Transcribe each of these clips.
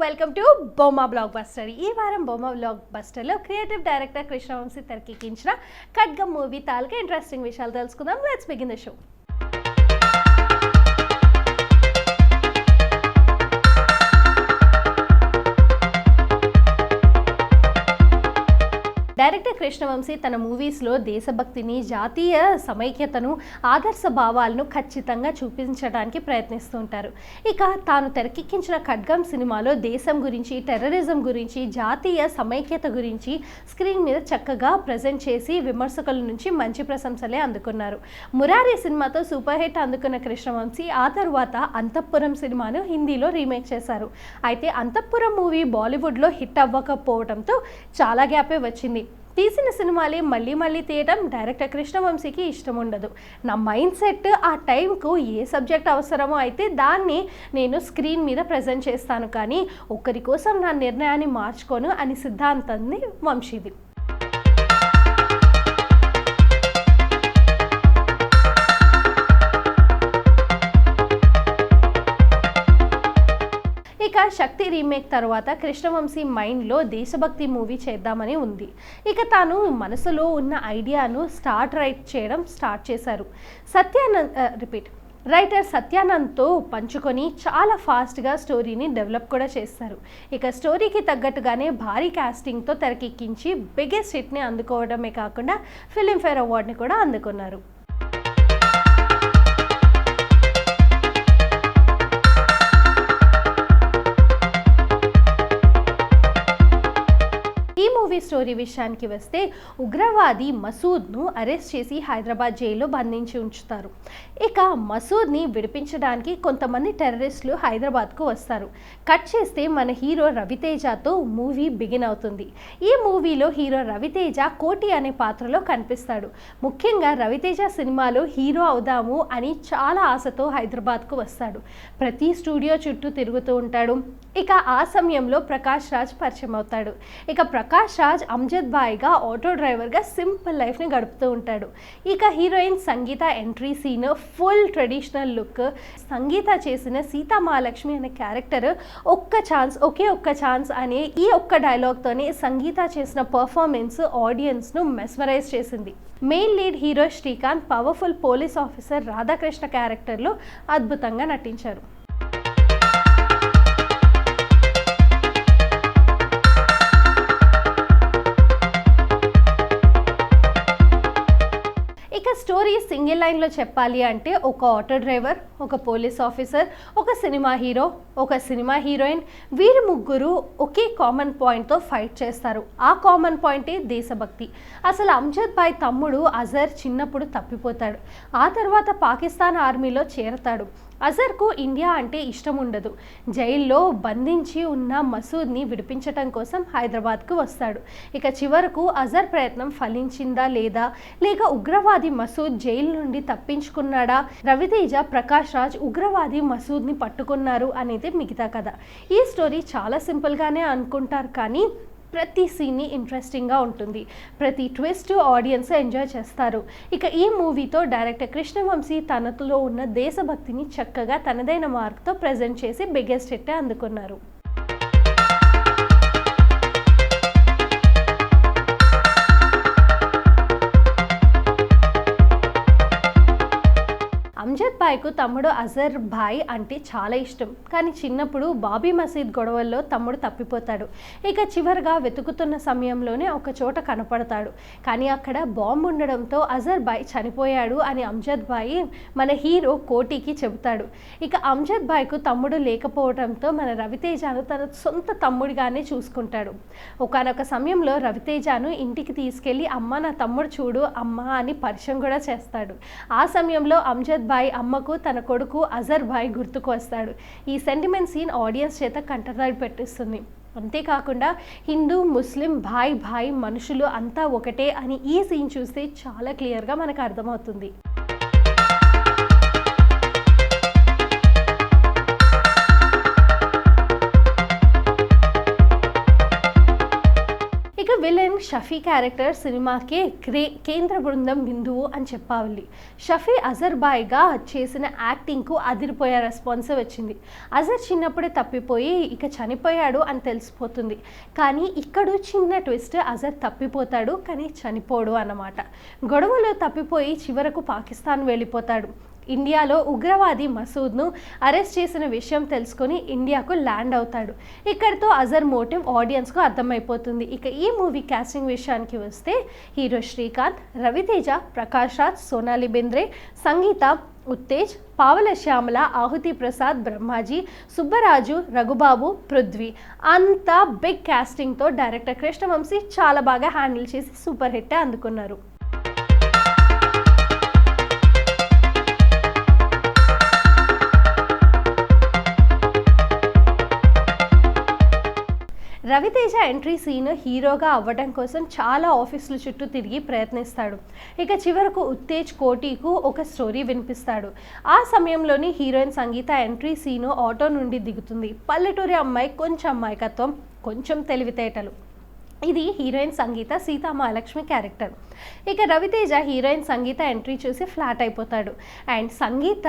Welcome to బొమ్మ block buster. ఈ వారం బొమ్మ బ్లాక్ బస్టర్లో క్రియేటివ్ డైరెక్టర్ కృష్ణవంశీ తెరకెక్కించిన ఖడ్గం మూవీ తాలూకా ఇంట్రెస్టింగ్ విషయాలు తెలుసుకుందాం. Let's begin the show. Director Krishna Vamsi తన మూవీస్లో దేశభక్తిని, జాతీయ సమైక్యతను, ఆదర్శ భావాలను ఖచ్చితంగా చూపించడానికి ప్రయత్నిస్తూ ఉంటారు. ఇక తాను తెరకెక్కించిన ఖడ్గం సినిమాలో దేశం గురించి, టెర్రరిజం గురించి, జాతీయ సమైక్యత గురించి స్క్రీన్ మీద చక్కగా ప్రజెంట్ చేసి విమర్శకుల నుంచి మంచి ప్రశంసలే అందుకున్నారు. మురారి సినిమాతో సూపర్ హిట్ అందుకున్న కృష్ణవంశీ ఆ తర్వాత అంతఃపురం సినిమాను హిందీలో రీమేక్ చేశారు. అయితే అంతఃపురం మూవీ బాలీవుడ్లో హిట్ అవ్వకపోవడంతో చాలా గ్యాపే వచ్చింది. తీసిన సినిమాలే మళ్ళీ మళ్ళీ తీయడం డైరెక్టర్ కృష్ణవంశీకి ఇష్టం ఉండదు. నా మైండ్ సెట్ ఆ టైంకు ఏ సబ్జెక్ట్ అవసరమో అయితే దాన్ని నేను స్క్రీన్ మీద ప్రజెంట్ చేస్తాను, కానీ ఒకరి కోసం నా నిర్ణయాన్ని మార్చుకోను అని సిద్ధాంతాన్ని వంశీది. ఇక శక్తి రీమేక్ తర్వాత కృష్ణవంశీ మైండ్లో దేశభక్తి మూవీ చేద్దామని ఉంది. ఇక తాను మనసులో ఉన్న ఐడియాను రైట్ చేయడం స్టార్ట్ చేశారు. రైటర్ సత్యానంద్తో పంచుకొని చాలా ఫాస్ట్గా స్టోరీని డెవలప్ కూడా చేస్తారు. ఇక స్టోరీకి తగ్గట్టుగానే భారీ కాస్టింగ్తో తెరకెక్కించి బిగ్గెస్ట్ హిట్ని అందుకోవడమే కాకుండా ఫిలింఫేర్ అవార్డుని కూడా అందుకున్నారు. స్టోరీ విషయానికి వస్తే, ఉగ్రవాది మసూద్ను అరెస్ట్ చేసి హైదరాబాద్ జైల్లో బంధించి ఉంచుతారు. ఇక మసూద్ని విడిపించడానికి కొంతమంది టెర్రరిస్టులు హైదరాబాద్కు వస్తారు. కట్ చేస్తే మన హీరో రవితేజతో మూవీ బిగిన్ అవుతుంది. ఈ మూవీలో హీరో రవితేజ కోటి అనే పాత్రలో కనిపిస్తాడు. ముఖ్యంగా రవితేజ సినిమాలో హీరో అవుదాము అని చాలా ఆశతో హైదరాబాద్కు వస్తాడు. ప్రతి స్టూడియో చుట్టూ తిరుగుతూ ఉంటాడు. ఇక ఆ సమయంలో ప్రకాష్ రాజ్ పరిచయం అవుతాడు. ఇక ప్రకాష్ రాజ్ అమ్జద్ బాయ్గా ఆటో డ్రైవర్గా సింపుల్ లైఫ్ని గడుపుతూ ఉంటాడు. ఇక heroine Sangeetha entry scene full traditional look. Sangeetha చేసిన సీతామహాలక్ష్మి అనే క్యారెక్టర్ ఒకే ఒక్క ఛాన్స్ అనే ఈ ఒక్క డైలాగ్తోనే సంగీత చేసిన పర్ఫార్మెన్స్ ఆడియన్స్ను మెస్మరైజ్ చేసింది. Main lead hero Srikanth powerful police officer Radhakrishna క్యారెక్టర్లో అద్భుతంగా నటించారు. స్టోరీ సింగిల్ లైన్లో చెప్పాలి అంటే, ఒక ఆటో డ్రైవర్, ఒక పోలీస్ ఆఫీసర్, ఒక సినిమా హీరో, ఒక సినిమా హీరోయిన్, వీరి ముగ్గురు ఒకే కామన్ పాయింట్తో ఫైట్ చేస్తారు. ఆ కామన్ పాయింటే దేశభక్తి. అసలు అమ్జద్ బాయ్ తమ్ముడు అజర్ చిన్నప్పుడు తప్పిపోతాడు. ఆ తర్వాత పాకిస్తాన్ ఆర్మీలో చేరతాడు. అజర్కు ఇండియా అంటే ఇష్టం ఉండదు. జైల్లో బంధించి ఉన్న మసూద్ని విడిపించడం కోసం హైదరాబాద్కు వస్తాడు. ఇక చివరకు అజర్ ప్రయత్నం ఫలించిందా లేదా, లేక ఉగ్రవాది మసూద్ జైలు నుండి తప్పించుకున్నాడా, రవితేజ, ప్రకాష్ రాజ్ ఉగ్రవాది మసూద్ని పట్టుకున్నారు అనేది మిగతా కథ. ఈ స్టోరీ చాలా సింపుల్గానే అనుకుంటారు, కానీ ప్రతి సీన్ని ఇంట్రెస్టింగ్గా ఉంటుంది. ప్రతి ట్విస్ట్ ఆడియన్స్ ఎంజాయ్ చేస్తారు. ఇక ఈ మూవీతో డైరెక్టర్ కృష్ణవంశీ తనలో ఉన్న దేశభక్తిని చక్కగా తనదైన మార్క్తో ప్రజెంట్ చేసి బిగ్గెస్ట్ హిట్ అందుకున్నారు. అమ్జద్ బాయ్కు తమ్ముడు అజర్ బాయ్ అంటే చాలా ఇష్టం, కానీ చిన్నప్పుడు బాబీ మసీద్ గొడవల్లో తమ్ముడు తప్పిపోతాడు. ఇక చివరిగా వెతుకుతున్న సమయంలోనే ఒక చోట కనపడతాడు, కానీ అక్కడ బాంబు ఉండడంతో అజర్ బాయ్ చనిపోయాడు అని అమ్జద్ బాయ్ మన హీరో కోటికి చెబుతాడు. ఇక అమ్జద్ బాయ్కు తమ్ముడు లేకపోవడంతో మన రవితేజను తన సొంత తమ్ముడిగానే చూసుకుంటాడు. ఒకానొక సమయంలో రవితేజను ఇంటికి తీసుకెళ్ళి, అమ్మ నా తమ్ముడు చూడు అమ్మ అని పరిచయం కూడా చేస్తాడు. ఆ సమయంలో అమ్జద్ బాయ్ అమ్మకు తన కొడుకు అజర్ బాయ్ గుర్తుకు వస్తాడు. ఈ సెంటిమెంట్ సీన్ ఆడియన్స్ చేత కంటతడి పెట్టిస్తుంది. అంతేకాకుండా హిందూ, ముస్లిం, భాయ్ మనుషులు అంతా ఒకటే అని ఈ సీన్ చూస్తే చాలా క్లియర్గా మనకు అర్థమవుతుంది. విలన్ షఫీ క్యారెక్టర్ సినిమాకే కేంద్ర బృందం బిందువు అని చెప్పాలి. షఫీ అజర్ బాయ్గా చేసిన యాక్టింగ్కు అదిరిపోయే రెస్పాన్స్ వచ్చింది. అజర్ చిన్నప్పుడే తప్పిపోయి ఇక చనిపోయాడు అని తెలిసిపోతుంది. కానీ ఇక్కడ చిన్న ట్విస్ట్, అజర్ తప్పిపోతాడు కానీ చనిపోడు అన్నమాట. గొడవలో తప్పిపోయి చివరకు పాకిస్తాన్ వెళ్ళిపోతాడు. ఇండియాలో ఉగ్రవాది మసూద్ను అరెస్ట్ చేసిన విషయం తెలుసుకొని ఇండియాకు ల్యాండ్ అవుతాడు. ఇక్కడితో అజర్ మోటివ్ ఆడియన్స్కు అర్థమైపోతుంది. ఇక ఈ మూవీ కాస్టింగ్ విషయానికి వస్తే హీరో శ్రీకాంత్, రవితేజ, ప్రకాష్ రాజ్, సోనాలి బెంద్రే, సంగీత, ఉత్తేజ్, పావల శ్యామల, ఆహుతి ప్రసాద్, బ్రహ్మాజీ, సుబ్బరాజు, రఘుబాబు, పృథ్వీ అంతా బిగ్ కాస్టింగ్తో డైరెక్టర్ కృష్ణవంశీ చాలా బాగా హ్యాండిల్ చేసి సూపర్ హిట్ అందుకున్నారు. రవితేజ ఎంట్రీ సీన్ హీరోగా అవ్వడం కోసం చాలా ఆఫీసుల చుట్టూ తిరిగి ప్రయత్నిస్తాడు. ఇక చివరకు ఉత్తేజ్ కోటికు ఒక స్టోరీ వినిపిస్తాడు. ఆ సమయంలోని heroine Sangeetha entry scene auto నుండి దిగుతుంది. పల్లెటూరి అమ్మాయి, కొంచెం అమ్మాయికత్వం, కొంచెం తెలివితేటలు. ఇది హీరోయిన్ సంగీత సీతామహాలక్ష్మి క్యారెక్టర్. ఇక రవితేజ హీరోయిన్ సంగీత ఎంట్రీ చూసి ఫ్లాట్ అయిపోతాడు. అండ్ సంగీత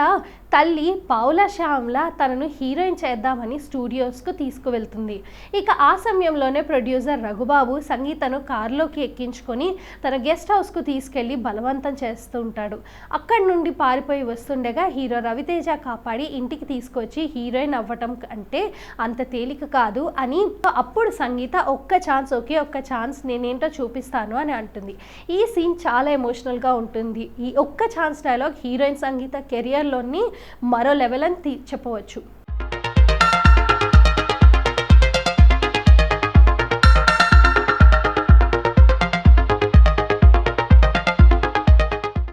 తల్లి పావుల శ్యామ్ల తనను హీరోయిన్ చేద్దామని స్టూడియోస్కు తీసుకువెళ్తుంది. ఇక ఆ సమయంలోనే ప్రొడ్యూసర్ రఘుబాబు సంగీతను కారులోకి ఎక్కించుకొని తన గెస్ట్ హౌస్కు తీసుకెళ్లి బలవంతం చేస్తూ ఉంటాడు. అక్కడి నుండి పారిపోయి వస్తుండగా హీరో రవితేజ కాపాడి ఇంటికి తీసుకొచ్చి హీరోయిన్ అవ్వటం అంటే అంత తేలిక కాదు అని అప్పుడు సంగీత ఒక్క ఛాన్స్ నేనేంటో చూపిస్తాను అని అంటుంది. ఈ సీన్ చాలా ఎమోషనల్గా ఉంటుంది. ఈ ఒక్క ఛాన్స్ డైలాగ్ హీరోయిన్ సంగీత కెరియర్లోని మరో లెవెల్ అని చెప్పవచ్చు.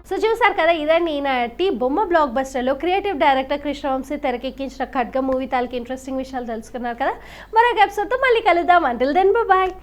సో చూసారు కదా, ఇదండి ఈనాటి బొమ్మ బ్లాక్ బస్టర్లో క్రియేటివ్ డైరెక్టర్ కృష్ణవంశీ తెరకెక్కించిన ఖడ్గ మూవీ తాలూకు ఇంట్రెస్టింగ్ విషయాలు తెలుసుకున్నారు కదా. మరొక ఎపిసోడ్తో మళ్ళీ కలుద్దాం. Until then bye.